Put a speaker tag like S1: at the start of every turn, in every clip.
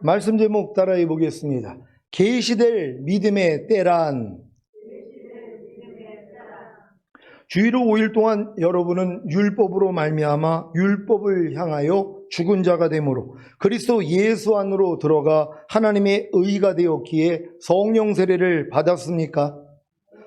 S1: 말씀 제목 따라해 보겠습니다. 계시될 믿음의 때란. 주일 후 5일 동안 여러분은 율법으로 말미암아 율법을 향하여 죽은 자가 되므로 그리스도 예수 안으로 들어가 하나님의 의가 되었기에 성령 세례를 받았습니까?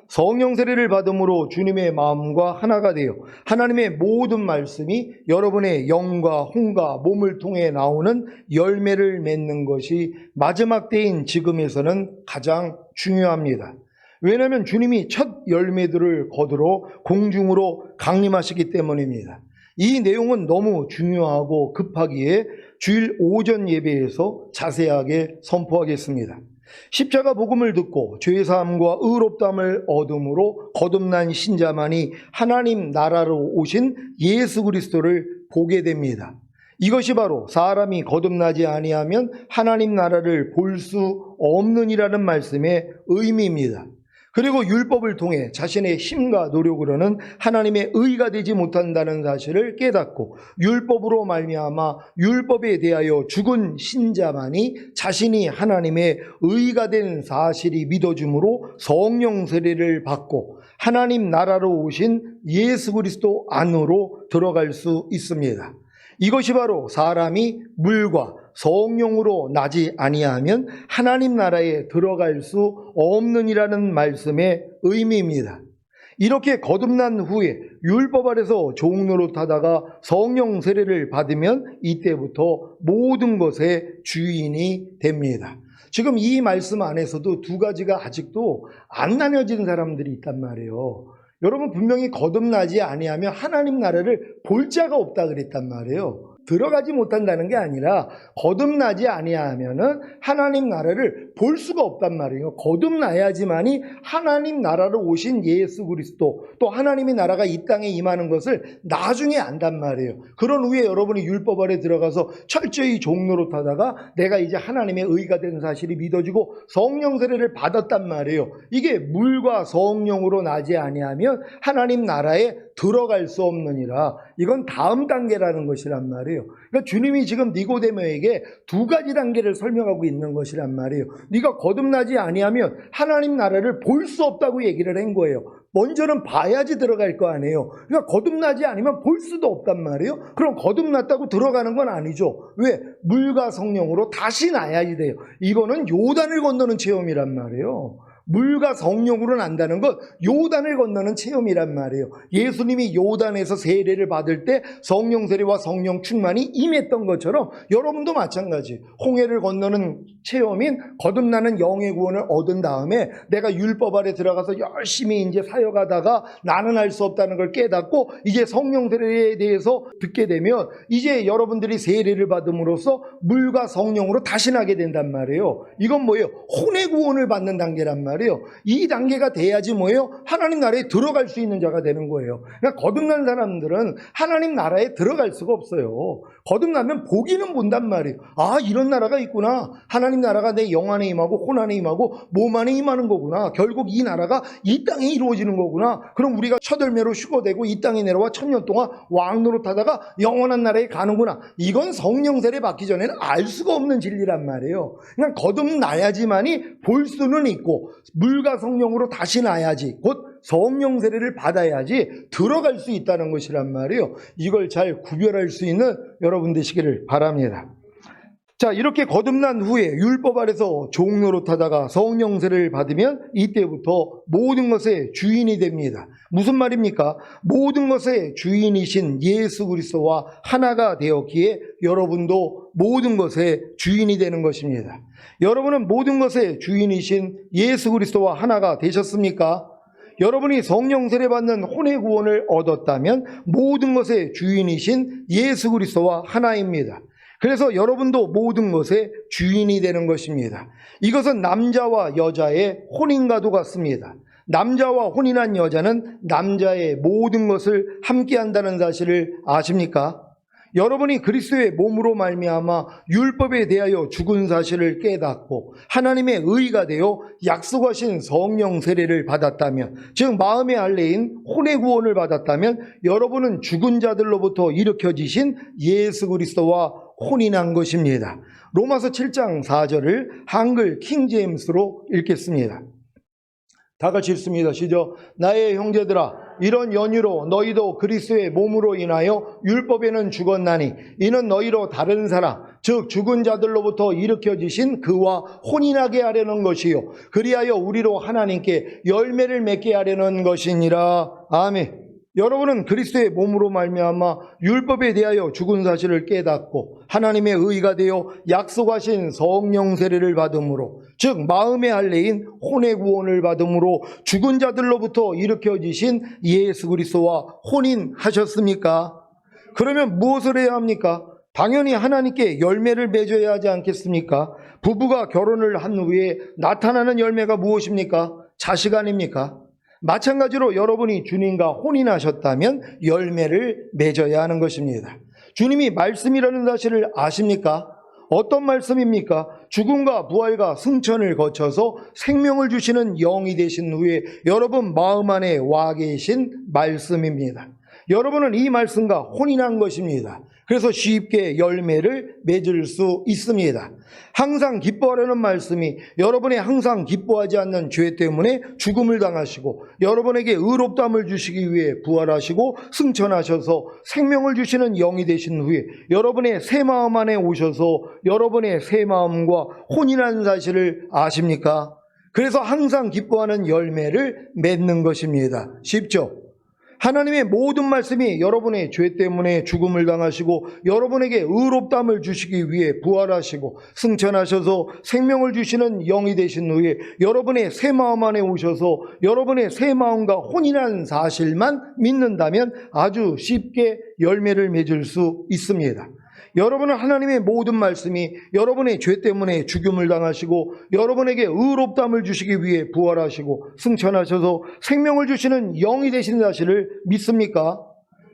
S1: 성령 세례를 받음으로 주님의 마음과 하나가 되어 하나님의 모든 말씀이 여러분의 영과 혼과 몸을 통해 나오는 열매를 맺는 것이 마지막 때인 지금에서는 가장 중요합니다. 왜냐하면 주님이 첫 열매들을 거두러 공중으로 강림하시기 때문입니다. 이 내용은 너무 중요하고 급하기에 주일 오전 예배에서 자세하게 선포하겠습니다. 십자가 복음을 듣고 죄사함과 의롭다함을 얻음으로 거듭난 신자만이 하나님 나라로 오신 예수 그리스도를 보게 됩니다. 이것이 바로 사람이 거듭나지 아니하면 하나님 나라를 볼 수 없느니라는 말씀의 의미입니다. 그리고 율법을 통해 자신의 힘과 노력으로는 하나님의 의가 되지 못한다는 사실을 깨닫고 율법으로 말미암아 율법에 대하여 죽은 신자만이 자신이 하나님의 의가 된 사실이 믿어짐으로 성령 세례를 받고 하나님 나라로 오신 예수 그리스도 안으로 들어갈 수 있습니다. 이것이 바로 사람이 물과 성령으로 나지 아니하면 하나님 나라에 들어갈 수 없느니라는 말씀의 의미입니다. 이렇게 거듭난 후에 율법 아래서 종노릇하다가 성령 세례를 받으면 이때부터 모든 것의 주인이 됩니다. 지금 이 말씀 안에서도 두 가지가 아직도 안 나뉘어진 사람들이 있단 말이에요. 여러분 분명히 거듭나지 아니하면 하나님 나라를 볼 자가 없다 그랬단 말이에요. 들어가지 못한다는 게 아니라 거듭나지 아니하면은 하나님 나라를 볼 수가 없단 말이에요. 거듭나야지만이 하나님 나라로 오신 예수 그리스도 또 하나님의 나라가 이 땅에 임하는 것을 나중에 안단 말이에요. 그런 후에 여러분이 율법 아래 들어가서 철저히 종노릇하다가 내가 이제 하나님의 의가 된 사실이 믿어지고 성령 세례를 받았단 말이에요. 이게 물과 성령으로 나지 아니하면 하나님 나라에 들어갈 수 없느니라. 이건 다음 단계라는 것이란 말이에요. 그러니까 주님이 지금 니고데모에게 두 가지 단계를 설명하고 있는 것이란 말이에요. 네가 거듭나지 아니하면 하나님 나라를 볼 수 없다고 얘기를 한 거예요. 먼저는 봐야지 들어갈 거 아니에요. 그러니까 거듭나지 않으면 볼 수도 없단 말이에요. 그럼 거듭났다고 들어가는 건 아니죠. 왜? 물과 성령으로 다시 나야지 돼요. 이거는 요단을 건너는 체험이란 말이에요. 물과 성령으로 난다는 것, 요단을 건너는 체험이란 말이에요. 예수님이 요단에서 세례를 받을 때 성령 세례와 성령 충만이 임했던 것처럼 여러분도 마찬가지. 홍해를 건너는 체험인 거듭나는 영의 구원을 얻은 다음에 내가 율법 아래 들어가서 열심히 이제 사역하다가 나는 할 수 없다는 걸 깨닫고 이제 성령 세례에 대해서 듣게 되면 이제 여러분들이 세례를 받음으로써 물과 성령으로 다시 나게 된단 말이에요. 이건 뭐예요? 혼의 구원을 받는 단계란 말이에요. 이 단계가 돼야지 뭐예요? 하나님 나라에 들어갈 수 있는 자가 되는 거예요. 그러니까 거듭난 사람들은 하나님 나라에 들어갈 수가 없어요. 거듭나면 보기는 본단 말이에요. 아, 이런 나라가 있구나. 하나님 나라가 내 영 안에 임하고 혼 안에 임하고 몸 안에 임하는 거구나. 결국 이 나라가 이 땅에 이루어지는 거구나. 그럼 우리가 첫 열매로 휴거되고 이 땅에 내려와 1000년 동안 왕노릇하다가 영원한 나라에 가는구나. 이건 성령 세례 받기 전에는 알 수가 없는 진리란 말이에요. 그냥 거듭나야지만이 볼 수는 있고 물과 성령으로 다시 나야지, 곧 성령 세례를 받아야지 들어갈 수 있다는 것이란 말이에요. 이걸 잘 구별할 수 있는 여러분 되시기를 바랍니다. 자, 이렇게 거듭난 후에 율법 아래서 종노릇하다가 성령 세례를 받으면 이때부터 모든 것의 주인이 됩니다. 무슨 말입니까? 모든 것의 주인이신 예수 그리스도와 하나가 되었기에 여러분도 모든 것의 주인이 되는 것입니다. 여러분은 모든 것의 주인이신 예수 그리스도와 하나가 되셨습니까? 여러분이 성령 세례 받는 혼의 구원을 얻었다면 모든 것의 주인이신 예수 그리스도와 하나입니다. 그래서 여러분도 모든 것의 주인이 되는 것입니다. 이것은 남자와 여자의 혼인과도 같습니다. 남자와 혼인한 여자는 남자의 모든 것을 함께한다는 사실을 아십니까? 여러분이 그리스도의 몸으로 말미암아 율법에 대하여 죽은 사실을 깨닫고 하나님의 의가 되어 약속하신 성령 세례를 받았다면, 즉 마음의 할례인 혼의 구원을 받았다면 여러분은 죽은 자들로부터 일으켜지신 예수 그리스도와 혼인한 것입니다. 로마서 7장 4절을 한글 킹제임스로 읽겠습니다. 다 같이 읽습니다. 시작. 나의 형제들아, 이런 연유로 너희도 그리스도의 몸으로 인하여 율법에는 죽었나니 이는 너희로 다른 사람 즉 죽은 자들로부터 일으켜지신 그와 혼인하게 하려는 것이요 그리하여 우리로 하나님께 열매를 맺게 하려는 것이니라. 아멘. 여러분은 그리스도의 몸으로 말미암아 율법에 대하여 죽은 사실을 깨닫고 하나님의 의가 되어 약속하신 성령 세례를 받음으로, 즉 마음의 할례인 혼의 구원을 받음으로 죽은 자들로부터 일으켜지신 예수 그리스도와 혼인하셨습니까? 그러면 무엇을 해야 합니까? 당연히 하나님께 열매를 맺어야 하지 않겠습니까? 부부가 결혼을 한 후에 나타나는 열매가 무엇입니까? 자식 아닙니까? 마찬가지로 여러분이 주님과 혼인하셨다면 열매를 맺어야 하는 것입니다. 주님이 말씀이라는 사실을 아십니까? 어떤 말씀입니까? 죽음과 부활과 승천을 거쳐서 생명을 주시는 영이 되신 후에 여러분 마음 안에 와 계신 말씀입니다. 여러분은 이 말씀과 혼인한 것입니다. 그래서 쉽게 열매를 맺을 수 있습니다. 항상 기뻐하라는 말씀이 여러분의 항상 기뻐하지 않는 죄 때문에 죽음을 당하시고 여러분에게 의롭다함을 주시기 위해 부활하시고 승천하셔서 생명을 주시는 영이 되신 후에 여러분의 새 마음 안에 오셔서 여러분의 새 마음과 혼인한 사실을 아십니까? 그래서 항상 기뻐하는 열매를 맺는 것입니다. 쉽죠? 하나님의 모든 말씀이 여러분의 죄 때문에 죽음을 당하시고 여러분에게 의롭다함을 주시기 위해 부활하시고 승천하셔서 생명을 주시는 영이 되신 후에 여러분의 새 마음 안에 오셔서 여러분의 새 마음과 혼인한 사실만 믿는다면 아주 쉽게 열매를 맺을 수 있습니다. 여러분은 하나님의 모든 말씀이 여러분의 죄 때문에 죽음을 당하시고 여러분에게 의롭다함을 주시기 위해 부활하시고 승천하셔서 생명을 주시는 영이 되신 사실을 믿습니까?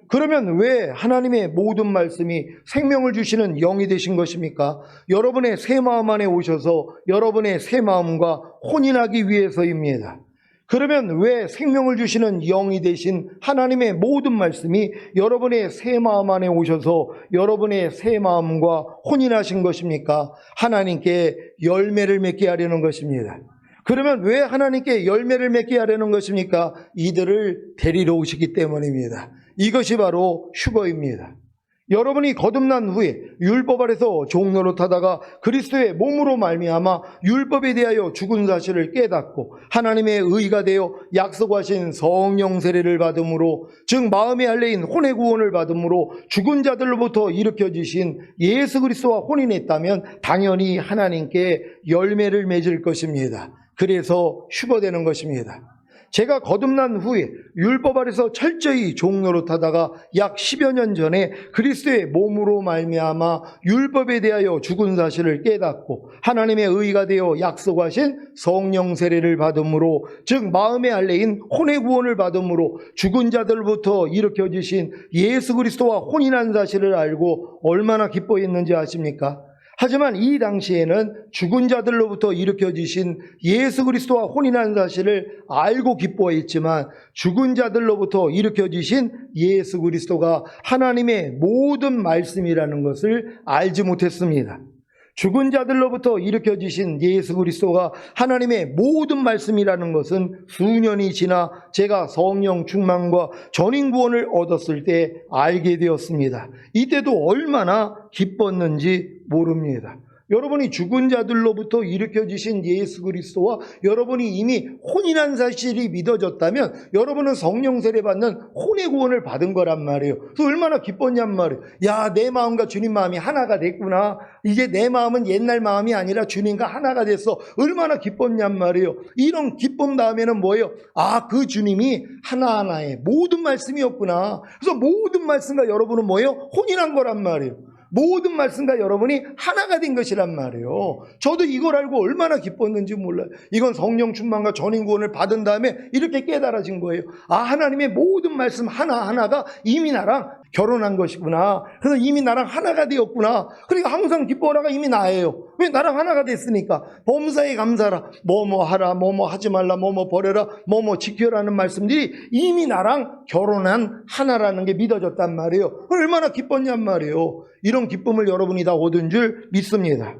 S1: 그러면 왜 하나님의 모든 말씀이 생명을 주시는 영이 되신 것입니까? 여러분의 새 마음 안에 오셔서 여러분의 새 마음과 혼인하기 위해서입니다. 그러면 왜 생명을 주시는 영이 되신 하나님의 모든 말씀이 여러분의 새 마음 안에 오셔서 여러분의 새 마음과 혼인하신 것입니까? 하나님께 열매를 맺게 하려는 것입니다. 그러면 왜 하나님께 열매를 맺게 하려는 것입니까? 이들을 데리러 오시기 때문입니다. 이것이 바로 휴거입니다. 여러분이 거듭난 후에 율법 아래서 종노릇하다가 그리스도의 몸으로 말미암아 율법에 대하여 죽은 사실을 깨닫고 하나님의 의가 되어 약속하신 성령 세례를 받음으로, 즉 마음의 할례인 혼의 구원을 받음으로 죽은 자들로부터 일으켜지신 예수 그리스도와 혼인했다면 당연히 하나님께 열매를 맺을 것입니다. 그래서 휴거되는 것입니다. 제가 거듭난 후에 율법 아래서 철저히 종노릇하다가 약 10여 년 전에 그리스도의 몸으로 말미암아 율법에 대하여 죽은 사실을 깨닫고 하나님의 의가 되어 약속하신 성령 세례를 받음으로, 즉 마음의 할례인 혼의 구원을 받음으로 죽은 자들부터 일으켜지신 예수 그리스도와 혼인한 사실을 알고 얼마나 기뻐했는지 아십니까? 하지만 이 당시에는 죽은 자들로부터 일으켜지신 예수 그리스도와 혼인한 사실을 알고 기뻐했지만 죽은 자들로부터 일으켜지신 예수 그리스도가 하나님의 모든 말씀이라는 것을 알지 못했습니다. 죽은 자들로부터 일으켜지신 예수 그리스도가 하나님의 모든 말씀이라는 것은 수년이 지나 제가 성령 충만과 전인 구원을 얻었을 때 알게 되었습니다. 이때도 얼마나 기뻤는지 모릅니다. 여러분이 죽은 자들로부터 일으켜지신 예수 그리스도와 여러분이 이미 혼인한 사실이 믿어졌다면 여러분은 성령 세례 받는 혼의 구원을 받은 거란 말이에요. 그래서 얼마나 기뻤냔 말이에요. 야, 내 마음과 주님 마음이 하나가 됐구나. 이제 내 마음은 옛날 마음이 아니라 주님과 하나가 됐어. 얼마나 기뻤냔 말이에요. 이런 기쁨 다음에는 뭐예요? 아, 그 주님이 하나하나의 모든 말씀이었구나. 그래서 모든 말씀과 여러분은 뭐예요? 혼인한 거란 말이에요. 모든 말씀과 여러분이 하나가 된 것이란 말이에요. 저도 이걸 알고 얼마나 기뻤는지 몰라요. 이건 성령 충만과 전인 구원을 받은 다음에 이렇게 깨달아진 거예요. 아, 하나님의 모든 말씀 하나하나가 이미 나랑 결혼한 것이구나. 그래서 이미 나랑 하나가 되었구나. 그러니까 항상 기뻐하라가 이미 나예요. 왜? 나랑 하나가 됐으니까. 범사에 감사하라. 뭐뭐 하라, 뭐뭐 하지 말라, 뭐뭐 버려라, 뭐뭐 지켜라는 말씀들이 이미 나랑 결혼한 하나라는 게 믿어졌단 말이에요. 얼마나 기뻤냔 말이에요. 이런 기쁨을 여러분이 다 얻은 줄 믿습니다.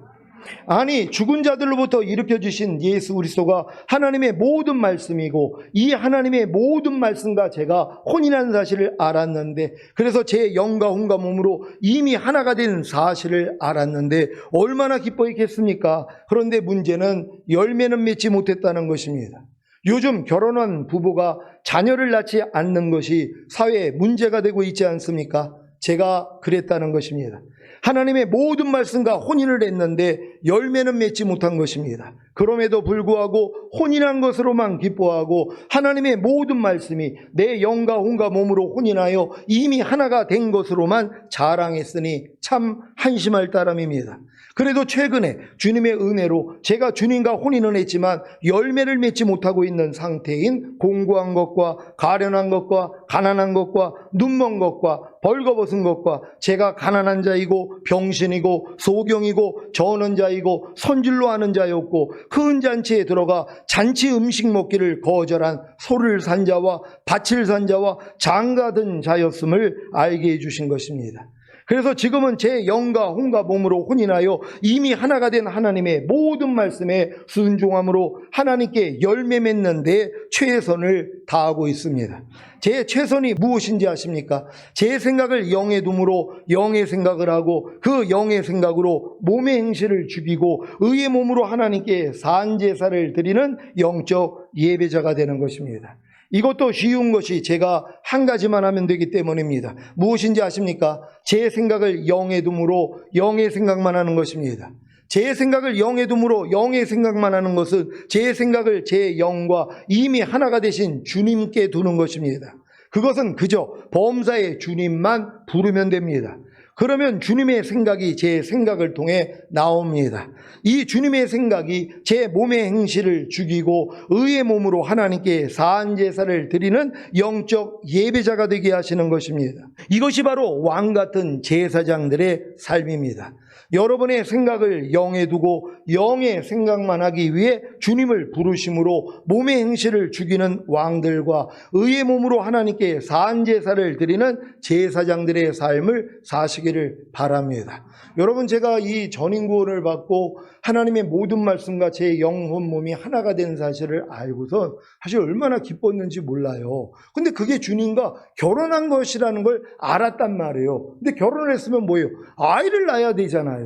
S1: 아니, 죽은 자들로부터 일으켜주신 예수 그리스도가 하나님의 모든 말씀이고 이 하나님의 모든 말씀과 제가 혼인한 사실을 알았는데, 그래서 제 영과 혼과 몸으로 이미 하나가 된 사실을 알았는데 얼마나 기뻐했겠습니까? 그런데 문제는 열매는 맺지 못했다는 것입니다. 요즘 결혼한 부부가 자녀를 낳지 않는 것이 사회에 문제가 되고 있지 않습니까? 제가 그랬다는 것입니다. 하나님의 모든 말씀과 혼인을 했는데 열매는 맺지 못한 것입니다. 그럼에도 불구하고 혼인한 것으로만 기뻐하고 하나님의 모든 말씀이 내 영과 혼과 몸으로 혼인하여 이미 하나가 된 것으로만 자랑했으니 참 한심할 따름입니다. 그래도 최근에 주님의 은혜로 제가 주님과 혼인은 했지만 열매를 맺지 못하고 있는 상태인 공고한 것과 가련한 것과 가난한 것과 눈먼 것과 벌거벗은 것과 제가 가난한 자이고 병신이고 소경이고 저는 자이고 선질로 하는 자였고 큰 잔치에 들어가 잔치 음식 먹기를 거절한 소를 산 자와 밭을 산 자와 장가든 자였음을 알게 해주신 것입니다. 그래서 지금은 제 영과 혼과 몸으로 혼인하여 이미 하나가 된 하나님의 모든 말씀에 순종함으로 하나님께 열매 맺는 데 최선을 다하고 있습니다. 제 최선이 무엇인지 아십니까? 제 생각을 영에 둠으로 영의 생각을 하고 그 영의 생각으로 몸의 행실을 죽이고 의의 몸으로 하나님께 산제사를 드리는 영적 예배자가 되는 것입니다. 이것도 쉬운 것이 제가 한 가지만 하면 되기 때문입니다. 무엇인지 아십니까? 제 생각을 영에 둠으로 영의 생각만 하는 것입니다. 제 생각을 영에 둠으로 영의 생각만 하는 것은 제 생각을 제 영과 이미 하나가 되신 주님께 두는 것입니다. 그것은 그저 범사의 주님만 부르면 됩니다. 그러면 주님의 생각이 제 생각을 통해 나옵니다. 이 주님의 생각이 제 몸의 행실을 죽이고 의의 몸으로 하나님께 사한 제사를 드리는 영적 예배자가 되게 하시는 것입니다. 이것이 바로 왕 같은 제사장들의 삶입니다. 여러분의 생각을 영에 두고 영의 생각만 하기 위해 주님을 부르심으로 몸의 행실을 죽이는 왕들과 의의 몸으로 하나님께 사한 제사를 드리는 제사장들의 삶을 사시기를 바랍니다. 여러분, 제가 이 전인구원을 받고 하나님의 모든 말씀과 제 영혼 몸이 하나가 된 사실을 알고서 사실 얼마나 기뻤는지 몰라요. 근데 그게 주님과 결혼한 것이라는 걸 알았단 말이에요. 근데 결혼을 했으면 뭐예요? 아이를 낳아야 되잖아요.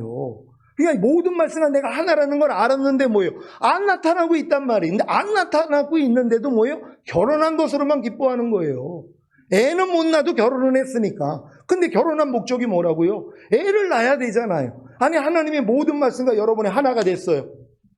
S1: 그러니까 모든 말씀과 내가 하나라는 걸 알았는데 뭐예요? 안 나타나고 있단 말이에요. 근데 안 나타나고 있는데도 뭐예요? 결혼한 것으로만 기뻐하는 거예요. 애는 못 낳아도 결혼은 했으니까. 근데 결혼한 목적이 뭐라고요? 애를 낳아야 되잖아요. 아니, 하나님의 모든 말씀과 여러분이 하나가 됐어요.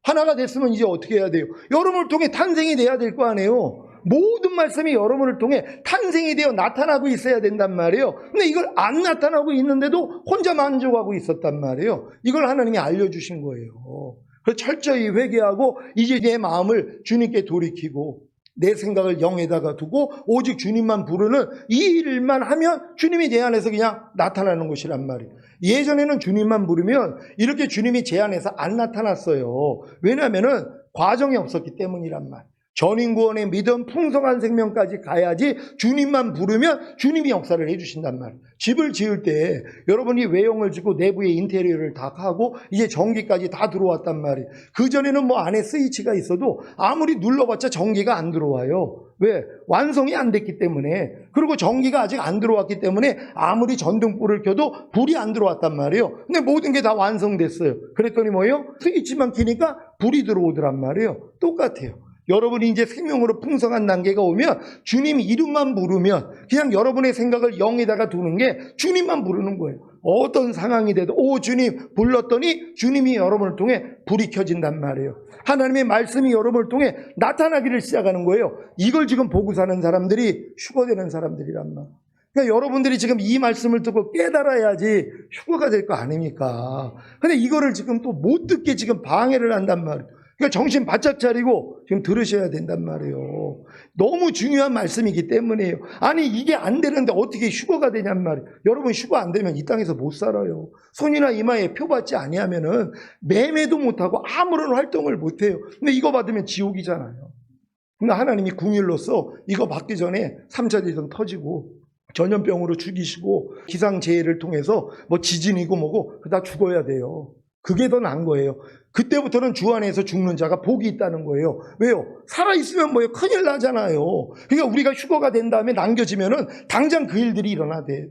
S1: 하나가 됐으면 이제 어떻게 해야 돼요? 여러분을 통해 탄생이 돼야 될 거 아니에요. 모든 말씀이 여러분을 통해 탄생이 되어 나타나고 있어야 된단 말이에요. 근데 이걸 안 나타나고 있는데도 혼자 만족하고 있었단 말이에요. 이걸 하나님이 알려주신 거예요. 그래서 철저히 회개하고 이제 내 마음을 주님께 돌이키고 내 생각을 영에다가 두고 오직 주님만 부르는 이 일만 하면 주님이 내 안에서 그냥 나타나는 것이란 말이에요. 예전에는 주님만 부르면 이렇게 주님이 제 안에서 안 나타났어요. 왜냐하면 과정이 없었기 때문이란 말이에요. 전인구원의 믿음, 풍성한 생명까지 가야지 주님만 부르면 주님이 역사를 해주신단 말이에요. 집을 지을 때 여러분이 외형을 짓고 내부에 인테리어를 다 하고 이제 전기까지 다 들어왔단 말이에요. 그전에는 뭐 안에 스위치가 있어도 아무리 눌러봤자 전기가 안 들어와요. 왜? 완성이 안 됐기 때문에. 그리고 전기가 아직 안 들어왔기 때문에 아무리 전등불을 켜도 불이 안 들어왔단 말이에요. 근데 모든 게 다 완성됐어요. 그랬더니 뭐예요? 스위치만 켜니까 불이 들어오더란 말이에요. 똑같아요. 여러분이 이제 생명으로 풍성한 단계가 오면 주님 이름만 부르면 그냥 여러분의 생각을 영에다가 두는 게 주님만 부르는 거예요. 어떤 상황이 돼도 오 주님 불렀더니 주님이 여러분을 통해 불이 켜진단 말이에요. 하나님의 말씀이 여러분을 통해 나타나기를 시작하는 거예요. 이걸 지금 보고 사는 사람들이 휴거되는 사람들이란 말이에요. 그러니까 여러분들이 지금 이 말씀을 듣고 깨달아야지 휴거가 될 거 아닙니까? 근데 이거를 지금 또 못 듣게 지금 방해를 한단 말이에요. 그러니까 정신 바짝 차리고 지금 들으셔야 된단 말이에요. 때문이에요. 너무 중요한 말씀이기 때문이에요. 아니 이게 안 되는데 어떻게 휴거가 되냔 말이에요. 여러분 휴거 안 되면 이 땅에서 못 살아요. 손이나 이마에 표 받지 아니하면은 매매도 못하고 아무런 활동을 못해요. 근데 이거 받으면 지옥이잖아요. 근데 하나님이 궁일로서 이거 받기 전에 3차 대전 터지고 전염병으로 죽이시고 기상재해를 통해서 뭐 지진이고 뭐고 다 죽어야 돼요. 그게 더 나은 거예요. 그때부터는 주 안에서 죽는 자가 복이 있다는 거예요. 왜요? 살아있으면 뭐예요? 큰일 나잖아요. 그러니까 우리가 휴거가 된 다음에 남겨지면은 당장 그 일들이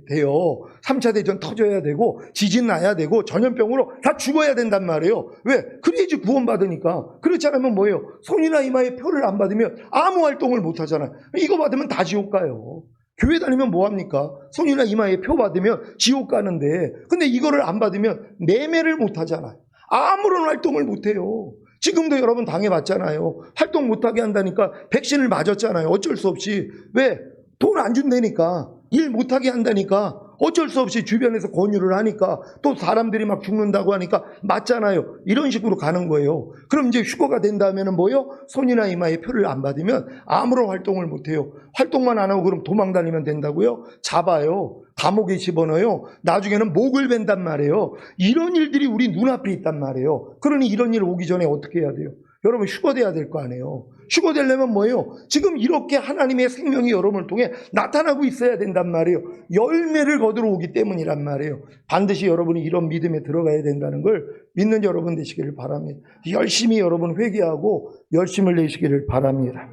S1: 돼요. 3차 대전 터져야 되고 지진 나야 되고 전염병으로 다 죽어야 된단 말이에요. 왜? 그래야지 구원받으니까. 그렇지 않으면 뭐예요? 손이나 이마에 표를 안 받으면 아무 활동을 못 하잖아요. 이거 받으면 다 지옥 가요. 교회 다니면 뭐합니까? 손이나 이마에 표 받으면 지옥 가는데, 근데 이거를 안 받으면 매매를 못 하잖아요. 아무런 활동을 못 해요. 지금도 여러분 당해봤잖아요. 활동 못하게 한다니까 백신을 맞았잖아요. 어쩔 수 없이. 왜? 돈 안 준다니까. 일 못하게 한다니까. 어쩔 수 없이 주변에서 권유를 하니까 또 사람들이 막 죽는다고 하니까 맞잖아요. 이런 식으로 가는 거예요. 그럼 이제 휴거가 된다면 뭐예요? 손이나 이마에 표를 안 받으면 아무런 활동을 못 해요. 활동만 안 하고 그럼 도망 다니면 된다고요? 잡아요. 감옥에 집어넣어요. 나중에는 목을 벤단 말이에요. 이런 일들이 우리 눈앞에 있단 말이에요. 그러니 이런 일 오기 전에 어떻게 해야 돼요? 여러분 휴거돼야 될 거 아니에요. 휴거되려면 뭐예요? 지금 이렇게 하나님의 생명이 여러분을 통해 나타나고 있어야 된단 말이에요. 열매를 거두러 오기 때문이란 말이에요. 반드시 여러분이 이런 믿음에 들어가야 된다는 걸 믿는 여러분 되시기를 바랍니다. 열심히 여러분 회개하고 열심을 내시기를 바랍니다.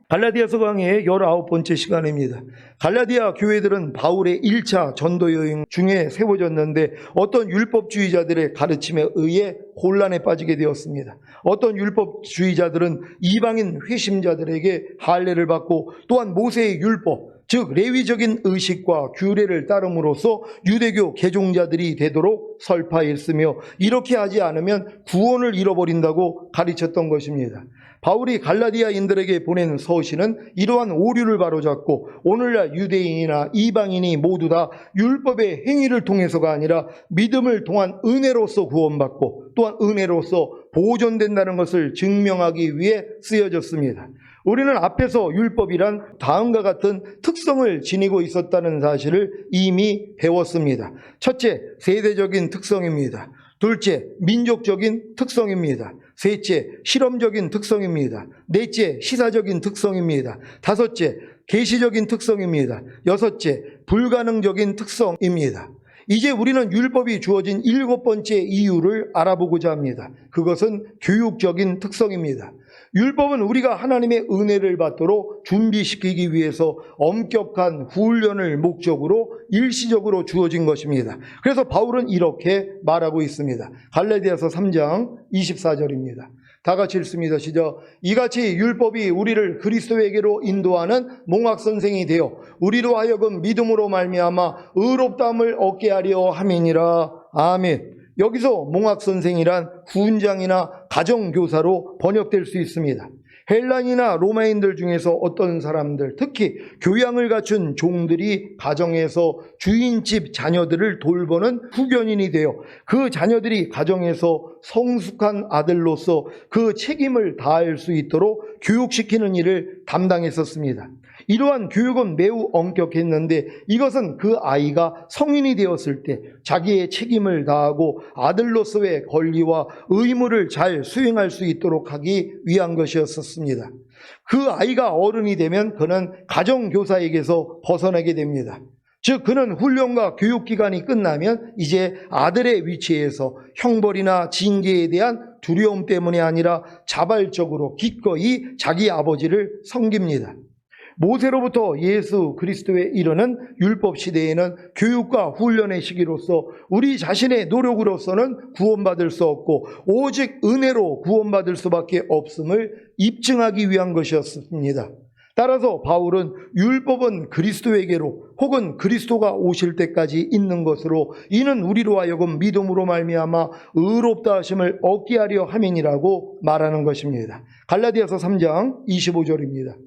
S1: 갈라디아서 강의의 19번째 시간입니다. 갈라디아 교회들은 바울의 1차 전도 여행 중에 세워졌는데 어떤 율법주의자들의 가르침에 의해 혼란에 빠지게 되었습니다. 어떤 율법주의자들은 이방인 회심자들에게 할례를 받고 또한 모세의 율법, 즉 레위적인 의식과 규례를 따름으로써 유대교 개종자들이 되도록 설파했으며 이렇게 하지 않으면 구원을 잃어버린다고 가르쳤던 것입니다. 바울이 갈라디아인들에게 보낸 서신은 이러한 오류를 바로잡고 오늘날 유대인이나 이방인이 모두 다 율법의 행위를 통해서가 아니라 믿음을 통한 은혜로서 구원받고 또한 은혜로서 보존된다는 것을 증명하기 위해 쓰여졌습니다. 우리는 앞에서 율법이란 다음과 같은 특성을 지니고 있었다는 사실을 이미 배웠습니다. 첫째, 세대적인 특성입니다. 둘째, 민족적인 특성입니다. 셋째, 실험적인 특성입니다. 넷째, 시사적인 특성입니다. 다섯째, 계시적인 특성입니다. 여섯째, 불가능적인 특성입니다. 이제 우리는 율법이 주어진 7번째 이유를 알아보고자 합니다. 그것은 교육적인 특성입니다. 율법은 우리가 하나님의 은혜를 받도록 준비시키기 위해서 엄격한 훈련을 목적으로 일시적으로 주어진 것입니다. 그래서 바울은 이렇게 말하고 있습니다. 갈라디아서 3장 24절입니다. 다 같이 읽습니다. 시작. 이같이 율법이 우리를 그리스도에게로 인도하는 몽학선생이 되어 우리로 하여금 믿음으로 말미암아 의롭다함을 얻게 하려 함이니라. 아멘. 여기서 몽학선생이란 군장이나 가정교사로 번역될 수 있습니다. 헬란이나 로마인들 중에서 어떤 사람들, 특히 교양을 갖춘 종들이 가정에서 주인집 자녀들을 돌보는 후견인이 되어 그 자녀들이 가정에서 성숙한 아들로서 그 책임을 다할 수 있도록 교육시키는 일을 담당했었습니다. 이러한 교육은 매우 엄격했는데 이것은 그 아이가 성인이 되었을 때 자기의 책임을 다하고 아들로서의 권리와 의무를 잘 수행할 수 있도록 하기 위한 것이었습니다. 그 아이가 어른이 되면 그는 가정교사에게서 벗어나게 됩니다. 즉 그는 훈련과 교육기간이 끝나면 이제 아들의 위치에서 형벌이나 징계에 대한 두려움 때문이 아니라 자발적으로 기꺼이 자기 아버지를 섬깁니다. 모세로부터 예수 그리스도에 이르는 율법 시대에는 교육과 훈련의 시기로서 우리 자신의 노력으로서는 구원받을 수 없고 오직 은혜로 구원받을 수밖에 없음을 입증하기 위한 것이었습니다. 따라서 바울은 율법은 그리스도에게로 혹은 그리스도가 오실 때까지 있는 것으로 이는 우리로 하여금 믿음으로 말미암아 의롭다 하심을 얻게 하려 함이니라고 말하는 것입니다. 갈라디아서 3장 25절입니다.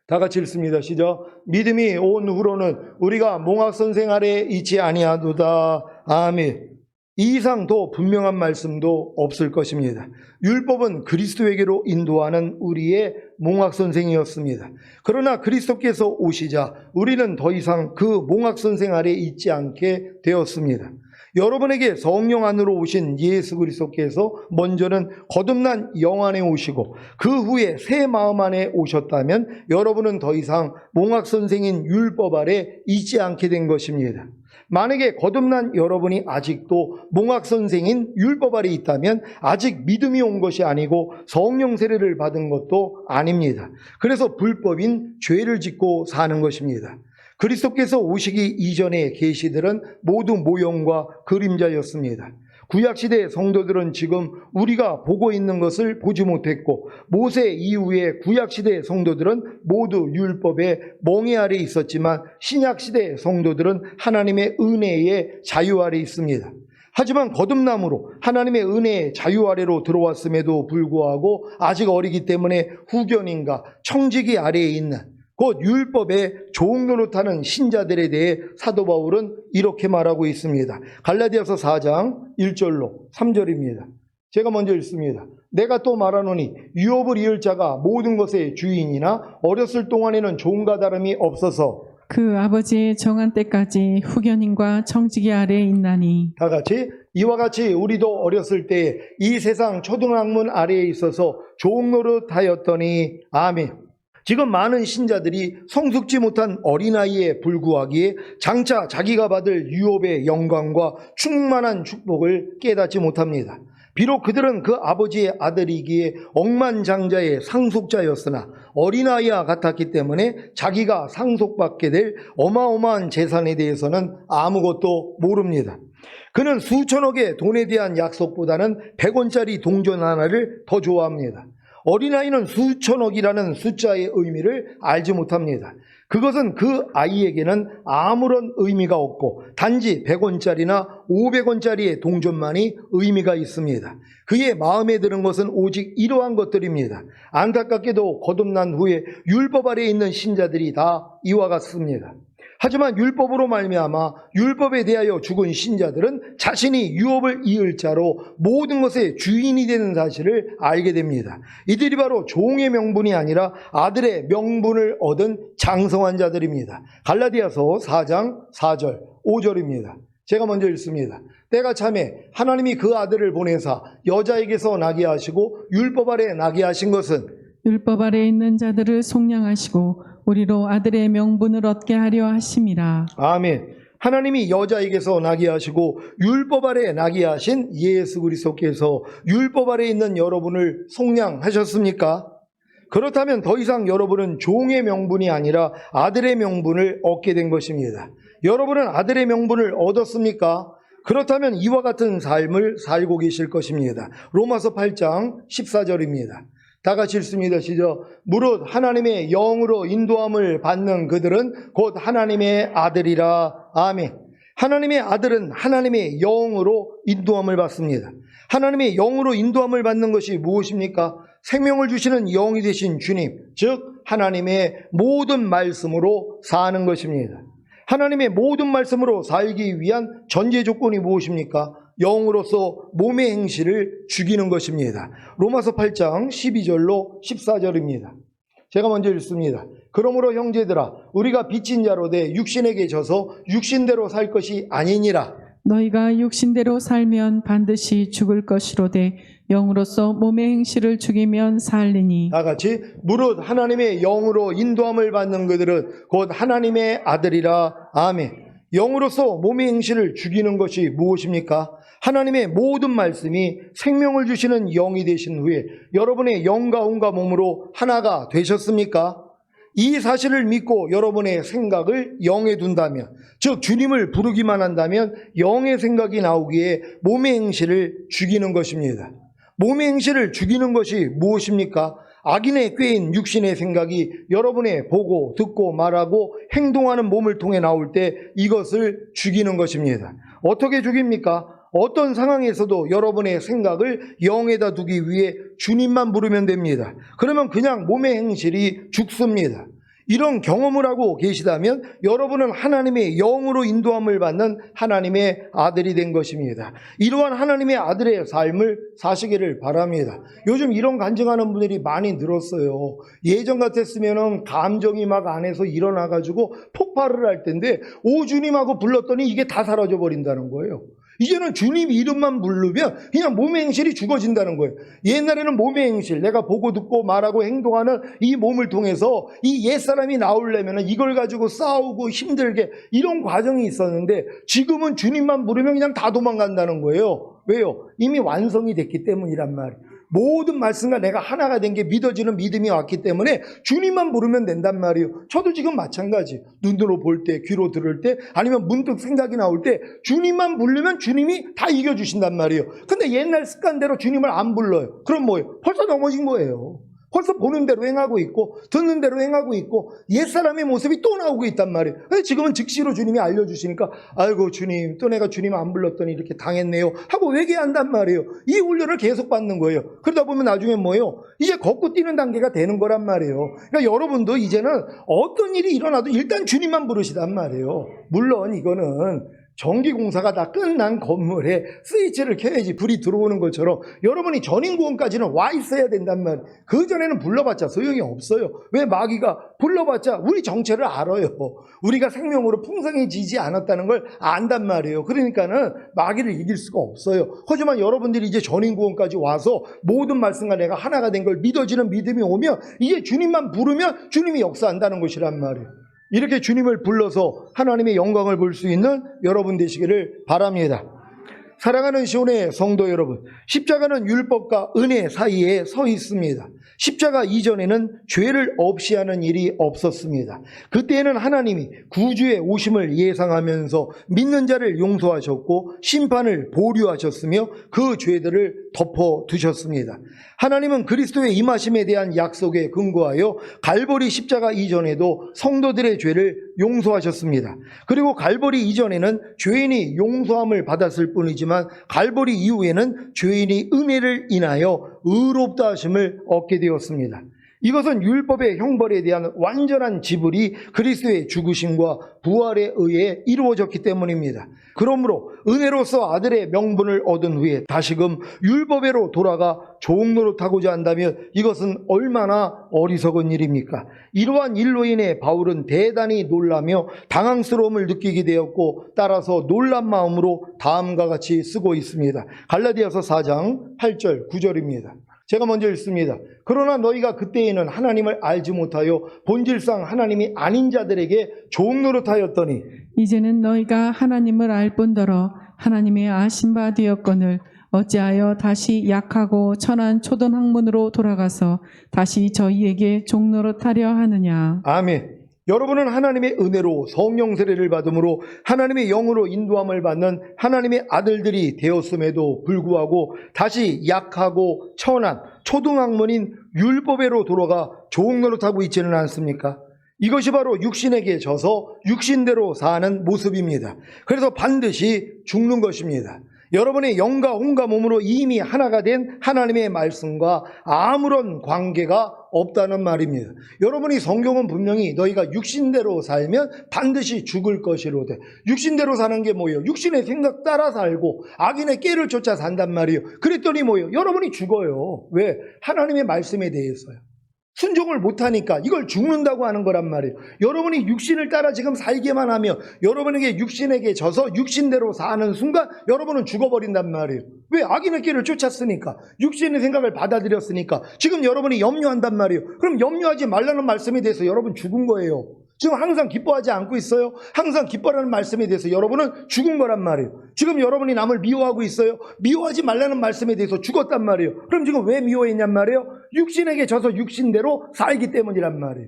S1: 다 같이 읽습니다. 시작. 믿음이 온 후로는 우리가 몽학선생 아래에 있지 아니하도다. 아멘. 이 이상 더 분명한 말씀도 없을 것입니다. 율법은 그리스도에게로 인도하는 우리의 몽학선생이었습니다. 그러나 그리스도께서 오시자 우리는 더 이상 그 몽학선생 아래 있지 않게 되었습니다. 여러분에게 성령 안으로 오신 예수 그리스도께서 먼저는 거듭난 영 안에 오시고 그 후에 새 마음 안에 오셨다면 여러분은 더 이상 몽학선생인 율법 아래 있지 않게 된 것입니다. 만약에 거듭난 여러분이 아직도 몽학선생인 율법 아래 있다면 아직 믿음이 온 것이 아니고 성령 세례를 받은 것도 아닙니다. 그래서 불법인 죄를 짓고 사는 것입니다. 그리스도께서 오시기 이전의 계시들은 모두 모형과 그림자였습니다. 구약시대의 성도들은 지금 우리가 보고 있는 것을 보지 못했고 모세 이후의 구약시대의 성도들은 모두 율법의 멍에 아래 있었지만 신약시대의 성도들은 하나님의 은혜의 자유 아래 있습니다. 하지만 거듭남으로 하나님의 은혜의 자유 아래로 들어왔음에도 불구하고 아직 어리기 때문에 후견인과 청지기 아래에 있는 곧 율법의 종노릇하는 신자들에 대해 사도 바울은 이렇게 말하고 있습니다. 갈라디아서 4장 1절로 3절입니다. 제가 먼저 읽습니다. 내가 또 말하노니 유업을 이을 자가 모든 것의 주인이나 어렸을 동안에는 종과 다름이 없어서
S2: 그 아버지의 정한 때까지 후견인과 청지기 아래에 있나니.
S1: 다 같이 이와 같이 우리도 어렸을 때에 이 세상 초등학문 아래에 있어서 종노릇하였더니 아멘. 지금 많은 신자들이 성숙지 못한 어린아이에 불구하기에 장차 자기가 받을 유업의 영광과 충만한 축복을 깨닫지 못합니다. 비록 그들은 그 아버지의 아들이기에 억만장자의 상속자였으나 어린아이와 같았기 때문에 자기가 상속받게 될 어마어마한 재산에 대해서는 아무것도 모릅니다. 그는 수천억의 돈에 대한 약속보다는 100원짜리 동전 하나를 더 좋아합니다. 어린아이는 수천억이라는 숫자의 의미를 알지 못합니다. 그것은 그 아이에게는 아무런 의미가 없고 단지 100원짜리나 500원짜리의 동전만이 의미가 있습니다. 그의 마음에 드는 것은 오직 이러한 것들입니다. 안타깝게도 거듭난 후에 율법 아래에 있는 신자들이 다 이와 같습니다. 하지만 율법으로 말미암아 율법에 대하여 죽은 신자들은 자신이 유업을 이을 자로 모든 것의 주인이 되는 사실을 알게 됩니다. 이들이 바로 종의 명분이 아니라 아들의 명분을 얻은 장성한 자들입니다. 갈라디아서 4장 4절 5절입니다. 제가 먼저 읽습니다. 때가 참에 하나님이 그 아들을 보내사 여자에게서 나게 하시고 율법 아래 나게 하신 것은
S2: 율법 아래에 있는 자들을 속량하시고 우리로 아들의 명분을 얻게 하려 하심이라.
S1: 아멘. 하나님이 여자에게서 나게 하시고 율법 아래 나게 하신 예수 그리스도께서 율법 아래 있는 여러분을 속량하셨습니까? 그렇다면 더 이상 여러분은 종의 명분이 아니라 아들의 명분을 얻게 된 것입니다. 여러분은 아들의 명분을 얻었습니까? 그렇다면 이와 같은 삶을 살고 계실 것입니다. 로마서 8장 14절입니다. 다 같이 읽습니다. 시작. 무릇 하나님의 영으로 인도함을 받는 그들은 곧 하나님의 아들이라. 아멘. 하나님의 아들은 하나님의 영으로 인도함을 받습니다. 하나님의 영으로 인도함을 받는 것이 무엇입니까? 생명을 주시는 영이 되신 주님, 즉 하나님의 모든 말씀으로 사는 것입니다. 하나님의 모든 말씀으로 살기 위한 전제 조건이 무엇입니까? 영으로서 몸의 행실을 죽이는 것입니다. 로마서 8장 12절로 14절입니다. 제가 먼저 읽습니다. 그러므로 형제들아 우리가 빚진 자로 돼 육신에게 져서 육신대로 살 것이 아니니라.
S2: 너희가 육신대로 살면 반드시 죽을 것이로되 영으로서 몸의 행실을 죽이면 살리니.
S1: 다 같이 무릇 하나님의 영으로 인도함을 받는 그들은 곧 하나님의 아들이라. 아멘. 영으로서 몸의 행실을 죽이는 것이 무엇입니까? 하나님의 모든 말씀이 생명을 주시는 영이 되신 후에 여러분의 영과 혼과 몸으로 하나가 되셨습니까? 이 사실을 믿고 여러분의 생각을 영에 둔다면, 즉 주님을 부르기만 한다면 영의 생각이 나오기에 몸의 행실을 죽이는 것입니다. 몸의 행실을 죽이는 것이 무엇입니까? 악인의 꾀인 육신의 생각이 여러분의 보고 듣고 말하고 행동하는 몸을 통해 나올 때 이것을 죽이는 것입니다. 어떻게 죽입니까? 어떤 상황에서도 여러분의 생각을 영에다 두기 위해 주님만 부르면 됩니다. 그러면 그냥 몸의 행실이 죽습니다. 이런 경험을 하고 계시다면 여러분은 하나님의 영으로 인도함을 받는 하나님의 아들이 된 것입니다. 이러한 하나님의 아들의 삶을 사시기를 바랍니다. 요즘 이런 간증하는 분들이 많이 늘었어요. 예전 같았으면 감정이 막 안에서 일어나가지고 폭발을 할 텐데 주님하고 불렀더니 이게 다 사라져 버린다는 거예요. 이제는 주님 이름만 부르면 그냥 몸의 행실이 죽어진다는 거예요. 옛날에는 몸의 행실, 내가 보고 듣고 말하고 행동하는 이 몸을 통해서 이 옛사람이 나오려면 이걸 가지고 싸우고 힘들게 이런 과정이 있었는데 지금은 주님만 부르면 그냥 다 도망간다는 거예요. 왜요? 이미 완성이 됐기 때문이란 말이에요. 모든 말씀과 내가 하나가 된 게 믿어지는 믿음이 왔기 때문에 주님만 부르면 된단 말이에요. 저도 지금 마찬가지. 눈으로 볼 때, 귀로 들을 때, 아니면 문득 생각이 나올 때 주님만 부르면 주님이 다 이겨주신단 말이에요. 근데 옛날 습관대로 주님을 안 불러요. 그럼 뭐예요? 벌써 넘어진 거예요. 벌써 보는 대로 행하고 있고 듣는 대로 행하고 있고 옛사람의 모습이 또 나오고 있단 말이에요. 근데 지금은 즉시로 주님이 알려주시니까 아이고 주님, 또 내가 주님 안 불렀더니 이렇게 당했네요 하고 회개한단 말이에요. 이 훈련을 계속 받는 거예요. 그러다 보면 나중에 뭐예요? 이제 걷고 뛰는 단계가 되는 거란 말이에요. 그러니까 여러분도 이제는 어떤 일이 일어나도 일단 주님만 부르시단 말이에요. 물론 이거는 전기공사가 다 끝난 건물에 스위치를 켜야지 불이 들어오는 것처럼 여러분이 전인구원까지는 와 있어야 된단 말이에요. 그전에는 불러봤자 소용이 없어요. 왜? 마귀가 불러봤자 우리 정체를 알아요. 우리가 생명으로 풍성해지지 않았다는 걸 안단 말이에요. 그러니까는 마귀를 이길 수가 없어요. 하지만 여러분들이 이제 전인구원까지 와서 모든 말씀과 내가 하나가 된 걸 믿어지는 믿음이 오면 이제 주님만 부르면 주님이 역사한다는 것이란 말이에요. 이렇게 주님을 불러서 하나님의 영광을 볼 수 있는 여러분 되시기를 바랍니다. 사랑하는 시온의 성도 여러분, 십자가는 율법과 은혜 사이에 서 있습니다. 십자가 이전에는 죄를 없이 하는 일이 없었습니다. 그때에는 하나님이 구주의 오심을 예상하면서 믿는 자를 용서하셨고 심판을 보류하셨으며 그 죄들을 덮어두셨습니다. 하나님은 그리스도의 임하심에 대한 약속에 근거하여 갈보리 십자가 이전에도 성도들의 죄를 용서하셨습니다. 그리고 갈보리 이전에는 죄인이 용서함을 받았을 뿐이지만 갈보리 이후에는 죄인이 은혜를 인하여 의롭다 하심을 얻게 되었습니다. 이것은 율법의 형벌에 대한 완전한 지불이 그리스도의 죽으심과 부활에 의해 이루어졌기 때문입니다. 그러므로 은혜로서 아들의 명분을 얻은 후에 다시금 율법에로 돌아가 종노릇하고자 한다면 이것은 얼마나 어리석은 일입니까? 이러한 일로 인해 바울은 대단히 놀라며 당황스러움을 느끼게 되었고 따라서 놀란 마음으로 다음과 같이 쓰고 있습니다. 갈라디아서 4장 8절 9절입니다. 제가 먼저 읽습니다. 그러나 너희가 그때에는 하나님을 알지 못하여 본질상 하나님이 아닌 자들에게 종노릇하였더니
S2: 이제는 너희가 하나님을 알 뿐더러 하나님의 아신 바 되었거늘 어찌하여 다시 약하고 천한 초등학문으로 돌아가서 다시 저희에게 종노릇하려 하느냐.
S1: 아멘. 여러분은 하나님의 은혜로 성령 세례를 받음으로 하나님의 영으로 인도함을 받는 하나님의 아들들이 되었음에도 불구하고 다시 약하고 천한 초등학문인 율법에로 돌아가 종노릇하고 있지는 않습니까? 이것이 바로 육신에게 져서 육신대로 사는 모습입니다. 그래서 반드시 죽는 것입니다. 여러분의 영과 혼과 몸으로 이미 하나가 된 하나님의 말씀과 아무런 관계가 없다는 말입니다. 여러분이 성경은 분명히 너희가 육신대로 살면 반드시 죽을 것이로되 육신대로 사는 게 뭐예요? 육신의 생각 따라 살고 악인의 꾀를 쫓아 산단 말이에요. 그랬더니 뭐예요? 여러분이 죽어요. 왜? 하나님의 말씀에 대해서요. 순종을 못하니까 이걸 죽는다고 하는 거란 말이에요. 여러분이 육신을 따라 지금 살기만 하며 여러분에게 육신에게 져서 육신대로 사는 순간 여러분은 죽어버린단 말이에요. 왜? 악인의 길을 쫓았으니까 육신의 생각을 받아들였으니까 지금 여러분이 염려한단 말이에요. 그럼 염려하지 말라는 말씀에 대해서 여러분 죽은 거예요. 지금 항상 기뻐하지 않고 있어요. 항상 기뻐하는 말씀에 대해서 여러분은 죽은 거란 말이에요. 지금 여러분이 남을 미워하고 있어요. 미워하지 말라는 말씀에 대해서 죽었단 말이에요. 그럼 지금 왜 미워했냔 말이에요. 육신에게 져서 육신대로 살기 때문이란 말이에요.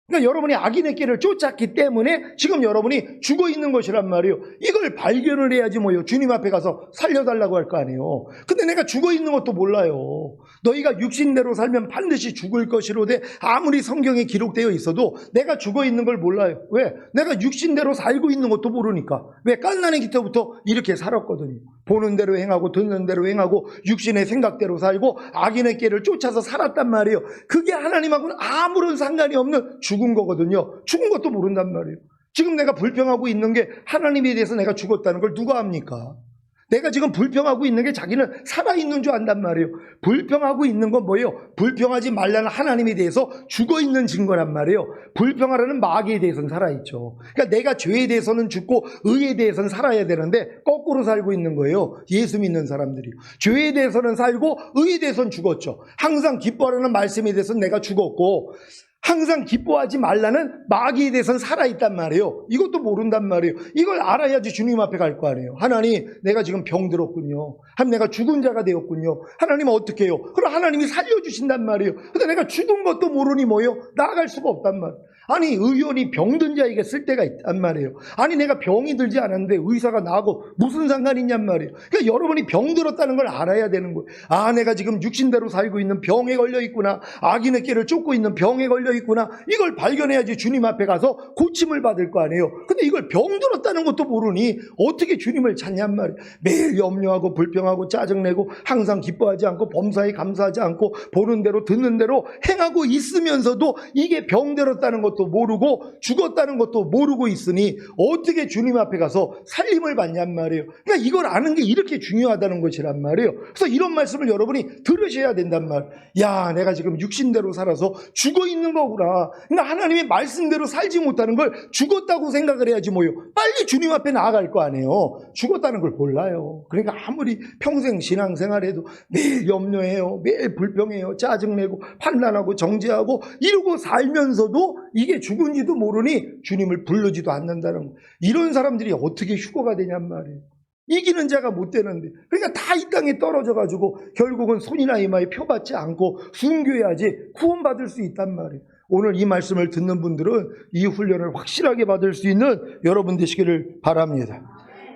S1: 그러니까 여러분이 악인의 길을 쫓았기 때문에 지금 여러분이 죽어 있는 것이란 말이에요. 이걸 발견을 해야지 뭐예요. 주님 앞에 가서 살려달라고 할 거 아니에요. 근데 내가 죽어 있는 것도 몰라요. 너희가 육신대로 살면 반드시 죽을 것이로되 아무리 성경에 기록되어 있어도 내가 죽어 있는 걸 몰라요. 왜? 내가 육신대로 살고 있는 것도 모르니까. 왜? 갓난아기 때부터 이렇게 살았거든요. 보는 대로 행하고 듣는 대로 행하고 육신의 생각대로 살고 악인의 길을 쫓아서 살았단 말이에요. 그게 하나님하고는 아무런 상관이 없는 죽은 거거든요. 죽은 것도 모른단 말이에요. 지금 내가 불평하고 있는 게 하나님에 대해서 내가 죽었다는 걸 누가 압니까? 내가 지금 불평하고 있는 게 자기는 살아있는 줄 안단 말이에요. 불평하고 있는 건 뭐예요? 불평하지 말라는 하나님에 대해서 죽어있는 증거란 말이에요. 불평하라는 마귀에 대해서는 살아있죠. 그러니까 내가 죄에 대해서는 죽고 의에 대해서는 살아야 되는데 거꾸로 살고 있는 거예요. 예수 믿는 사람들이. 죄에 대해서는 살고 의에 대해서는 죽었죠. 항상 기뻐하라는 말씀에 대해서는 내가 죽었고 항상 기뻐하지 말라는 마귀에 대해서는 살아있단 말이에요. 이것도 모른단 말이에요. 이걸 알아야지 주님 앞에 갈 거 아니에요. 하나님, 내가 지금 병들었군요. 하나님, 내가 죽은 자가 되었군요. 하나님 어떻게 해요? 그럼 하나님이 살려주신단 말이에요. 근데 내가 죽은 것도 모르니 뭐예요? 나아갈 수가 없단 말이에요. 아니, 의원이 병든 자에게 쓸 때가 있단 말이에요. 아니, 내가 병이 들지 않았는데 의사가 나하고 무슨 상관이 있냔 말이에요. 그러니까 여러분이 병들었다는 걸 알아야 되는 거예요. 아, 내가 지금 육신대로 살고 있는 병에 걸려 있구나. 악인의 길을 쫓고 있는 병에 걸려 있구나. 이걸 발견해야지 주님 앞에 가서 고침을 받을 거 아니에요. 근데 이걸 병들었다는 것도 모르니 어떻게 주님을 찾냔 말이에요. 매일 염려하고 불평하고 짜증내고 항상 기뻐하지 않고 범사에 감사하지 않고 보는 대로 듣는 대로 행하고 있으면서도 이게 병들었다는 것도 모르고 죽었다는 것도 모르고 있으니 어떻게 주님 앞에 가서 살림을 받냔 말이에요. 그러니까 이걸 아는 게 이렇게 중요하다는 것이란 말이에요. 그래서 이런 말씀을 여러분이 들으셔야 된단 말이에요. 야, 내가 지금 육신대로 살아서 죽어 있는 거구나. 그러니까 하나님의 말씀대로 살지 못하는 걸 죽었다고 생각을 해야지 뭐요. 빨리 주님 앞에 나아갈 거 아니에요. 죽었다는 걸 몰라요. 그러니까 아무리 평생 신앙생활해도 매일 염려해요. 매일 불평해요. 짜증내고 판단하고 정죄하고 이러고 살면서도 이게 죽은지도 모르니 주님을 부르지도 않는다는 거예요. 이런 사람들이 어떻게 휴거가 되냔 말이에요. 이기는 자가 못 되는데. 그러니까 다 이 땅에 떨어져가지고 결국은 손이나 이마에 표받지 않고 순교해야지 구원받을 수 있단 말이에요. 오늘 이 말씀을 듣는 분들은 이 훈련을 확실하게 받을 수 있는 여러분 되시기를 바랍니다.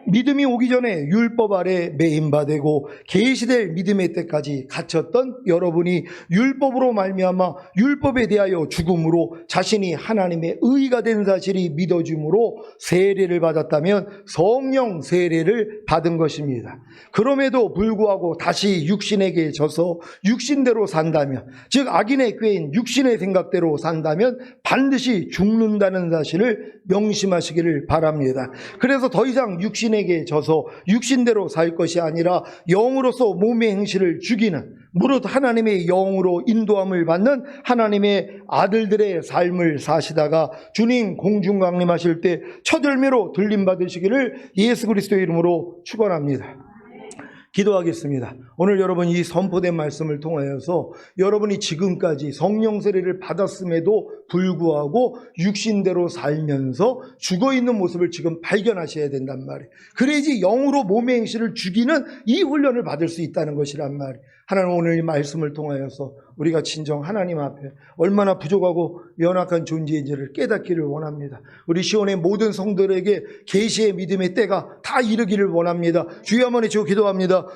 S1: 믿음이 오기 전에 율법 아래 매임받고 계시될 믿음의 때까지 갇혔던 여러분이 율법으로 말미암아 율법에 대하여 죽음으로 자신이 하나님의 의가 된 사실이 믿어짐으로 세례를 받았다면 성령 세례를 받은 것입니다. 그럼에도 불구하고 다시 육신에게 져서 육신대로 산다면, 즉 악인의 꾀인 육신의 생각대로 산다면 반드시 죽는다는 사실을 명심하시기를 바랍니다. 그래서 더 이상 육신에게 져서 육신대로 살 것이 아니라 영으로서 몸의 행실을 죽이는, 무릇 하나님의 영으로 인도함을 받는 하나님의 아들들의 삶을 사시다가 주님 공중 강림하실 때 첫 열매로 들림 받으시기를 예수 그리스도의 이름으로 축원합니다. 기도하겠습니다. 오늘 여러분 이 선포된 말씀을 통하여서 여러분이 지금까지 성령 세례를 받았음에도 불구하고 육신대로 살면서 죽어있는 모습을 지금 발견하셔야 된단 말이에요. 그래야지 영으로 몸의 행실을 죽이는 이 훈련을 받을 수 있다는 것이란 말이에요. 하나님 오늘 이 말씀을 통하여서 우리가 진정 하나님 앞에 얼마나 부족하고 연약한 존재인지를 깨닫기를 원합니다. 우리 시온의 모든 성들에게 계시의 믿음의 때가 다 이르기를 원합니다. 주여 한번 외치고 기도합니다.